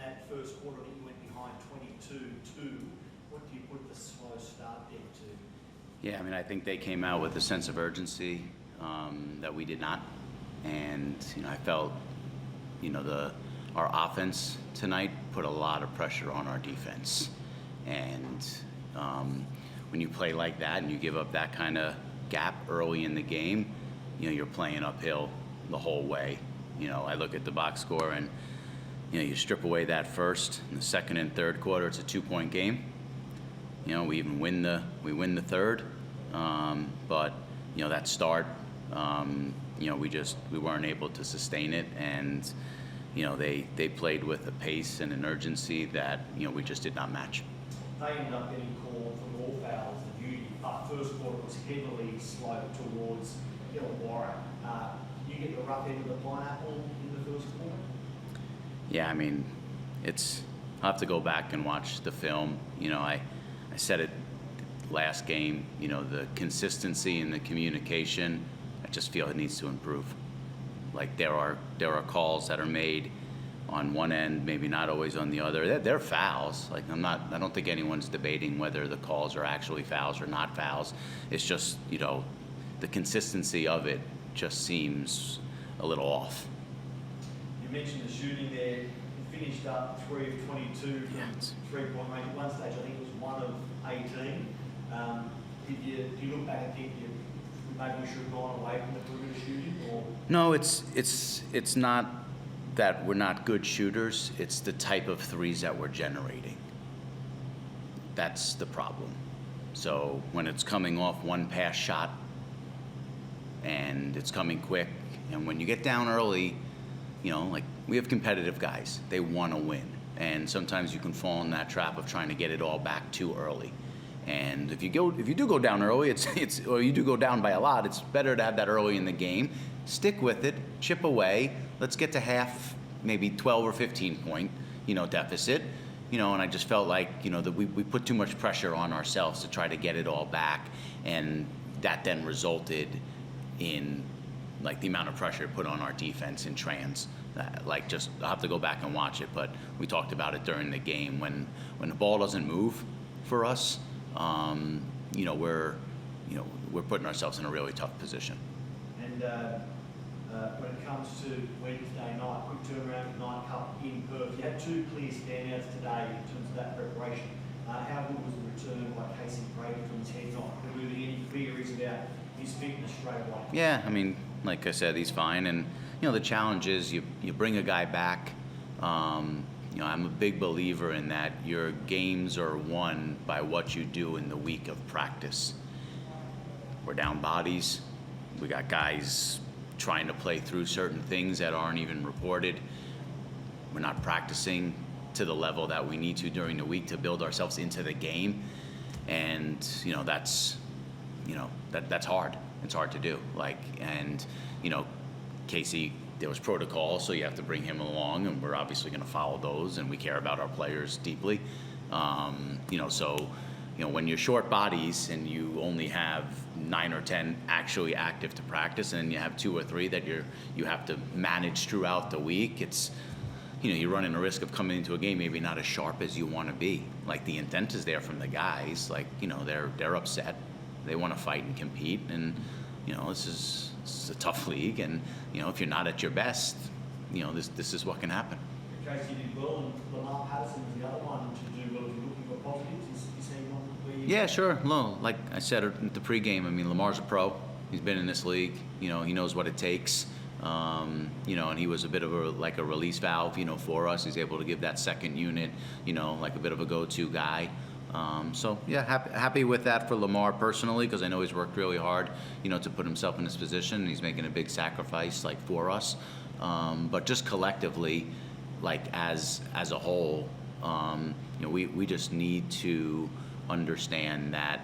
that first quarter, I think you went behind 22-2. What do you put the slow start there to? Yeah, I mean, I think they came out with a sense of urgency that we did not. And, I felt, our offense tonight put a lot of pressure on our defense. And when you play like that and you give up that kind of gap early in the game, you're playing uphill the whole way. I look at the box score and, you strip away that first, in the second and third quarter, it's a 2-point game. We even win the third, but that start, we weren't able to sustain it, and they played with a pace and an urgency that we just did not match. They ended up getting called for more fouls than you, but first quarter was heavily sloped towards Illawarra. You get the rough end of the pineapple in the first quarter? Yeah, I mean, I'll have to go back and watch the film. I said it last game, the consistency and the communication, I just feel it needs to improve. Like there are calls that are made on one end, maybe not always on the other. They're fouls. Like I don't think anyone's debating whether the calls are actually fouls or not fouls. It's just, the consistency of it just seems a little off. You mentioned the shooting there. You finished up 3 of 22 from 3-point range. At one stage, I think it was 1 of 18. Do you look back and think maybe we should have gone away from the perimeter shooting? Or? No, it's not that we're not good shooters. It's the type of threes that we're generating. That's the problem. So when it's coming off one pass shot and it's coming quick, and when you get down early, like we have competitive guys. They want to win. And sometimes you can fall in that trap of trying to get it all back too early. And if you do go down early, or you do go down by a lot, it's better to have that early in the game. Stick with it, chip away. Let's get to half, maybe 12 or 15 point, deficit. And I just felt like, that we put too much pressure on ourselves to try to get it all back. And that then resulted in like the amount of pressure put on our defense in trans. I'll have to go back and watch it, but we talked about it during the game. When the ball doesn't move for us, we're putting ourselves in a really tough position. And when it comes to Wednesday night, quick turnaround at Night Cup in Perth, you had 2 clear standouts today in terms of that preparation. How good was the return by Casey Brady from his head knock? Were there any queries about his fitness straight away? Yeah, I mean, like I said, he's fine. And, the challenge is you bring a guy back. I'm a big believer in that your games are won by what you do in the week of practice. We're down bodies. We got guys trying to play through certain things that aren't even reported. We're not practicing to the level that we need to during the week to build ourselves into the game. And, that's hard. It's hard to do. Casey, there was protocol, so you have to bring him along, and we're obviously going to follow those, and we care about our players deeply. When you're short bodies and you only have 9 or 10 actually active to practice, and you have 2 or 3 that you have to manage throughout the week, it's, you're running a risk of coming into a game maybe not as sharp as you want to be. Like the intent is there from the guys, they're upset, they want to fight and compete, and this is a tough league, and if you're not at your best, this is what can happen. Casey did well, and Lamar Patterson was the other one to do well. If you're looking for positives, is he one where you... Yeah, sure. No, like I said at the pregame, I mean, Lamar's a pro. He's been in this league. He knows what it takes. And he was a bit of a release valve, for us. He's able to give that second unit, like a bit of a go-to guy. Happy with that for Lamar personally, because I know he's worked really hard, to put himself in this position. He's making a big sacrifice, for us. But just collectively, as a whole, we just need to understand that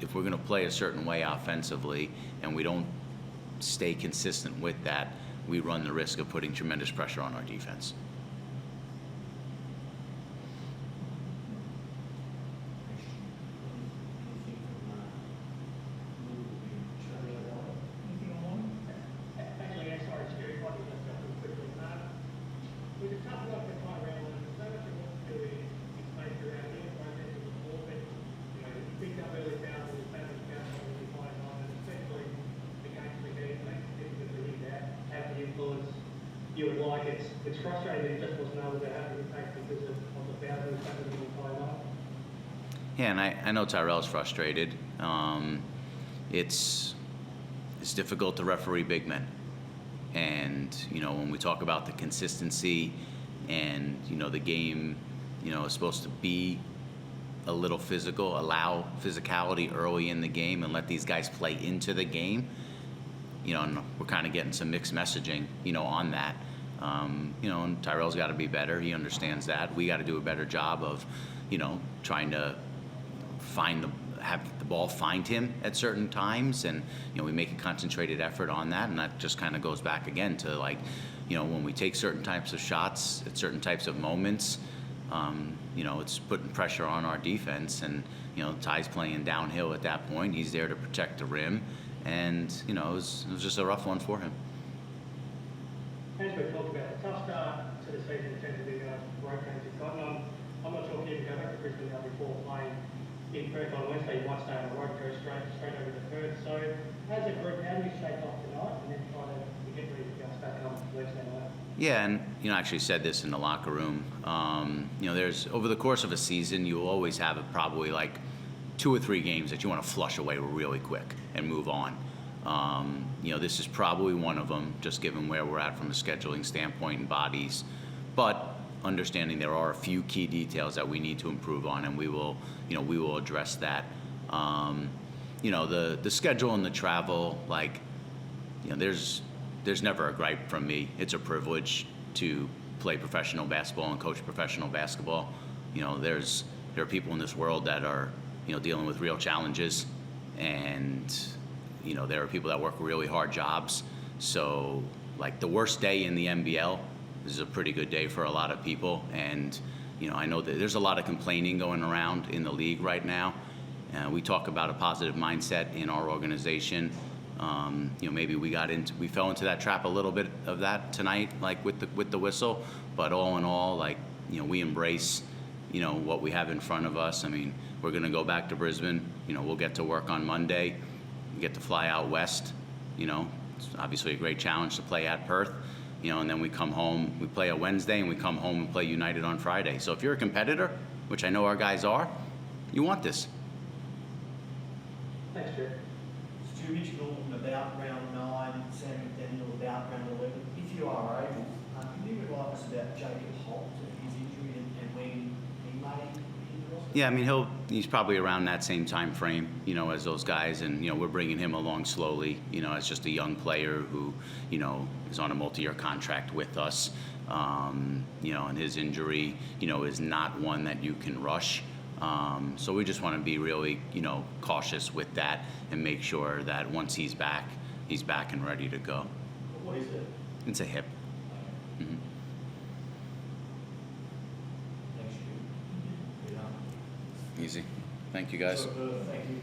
if we're going to play a certain way offensively and we don't stay consistent with that, we run the risk of putting tremendous pressure on our defense. With a couple of the It's frustrating that he just wasn't able to have an impact because of the foul that was happening the entire night. Yeah, and I know Tyrell's frustrated. It's difficult to referee big men. And, when we talk about the consistency and, the game, is supposed to be a little physical, allow physicality early in the game and let these guys play into the game, and we're kind of getting some mixed messaging, on that. And Tyrell's got to be better. He understands that. We got to do a better job of, trying to have the ball find him at certain times, and we make a concentrated effort on that, and that just kind of goes back again to when we take certain types of shots at certain types of moments, it's putting pressure on our defense, and Ty's playing downhill at that point. He's there to protect the rim, and it was just a rough one for him. As we've talked about, a tough start to the season in terms of the road games you've got, and I'm not sure if you can go back to Brisbane now before playing in Perth on Wednesday. You might stay on the road, go straight over to Perth. So, as a group, how do you shake off tonight and then try to get ready to bounce back on Wednesday night? Yeah, and I actually said this in the locker room. There's over the course of a season, you'll always have probably like 2 or 3 games that you want to flush away really quick and move on. This is probably one of them, just given where we're at from a scheduling standpoint and bodies. But understanding there are a few key details that we need to improve on, and we will address that. The schedule and the travel, there's never a gripe from me. It's a privilege to play professional basketball and coach professional basketball. There are people in this world that are dealing with real challenges, and there are people that work really hard jobs. So the worst day in the NBL is a pretty good day for a lot of people, and I know that there's a lot of complaining going around in the league right now. We talk about a positive mindset in our organization. Maybe we fell into that trap a little bit of that tonight, with the whistle. But all in all, we embrace what we have in front of us. I mean, we're going to go back to Brisbane. We'll get to work on Monday. We get to fly out west. It's obviously a great challenge to play at Perth. And then we come home, we play a Wednesday, and we come home and play United on Friday. So if you're a competitor, which I know our guys are, you want this. Thanks, Jeff. Stu, Mitch Norton about round 9, Sam McDaniel about round 11. If you are able, can you remind us about Jacob Holt and his injury and when he may be in the Yeah, I mean, he's probably around that same time frame, as those guys, and we're bringing him along slowly, as just a young player who, is on a multi-year contract with us, and his injury, is not one that you can rush. So we just want to be really, cautious with that and make sure that once he's back and ready to go. What is it? It's a hip. Mm-hmm. Thanks, Stu. Easy. Thank you, guys. Thank you.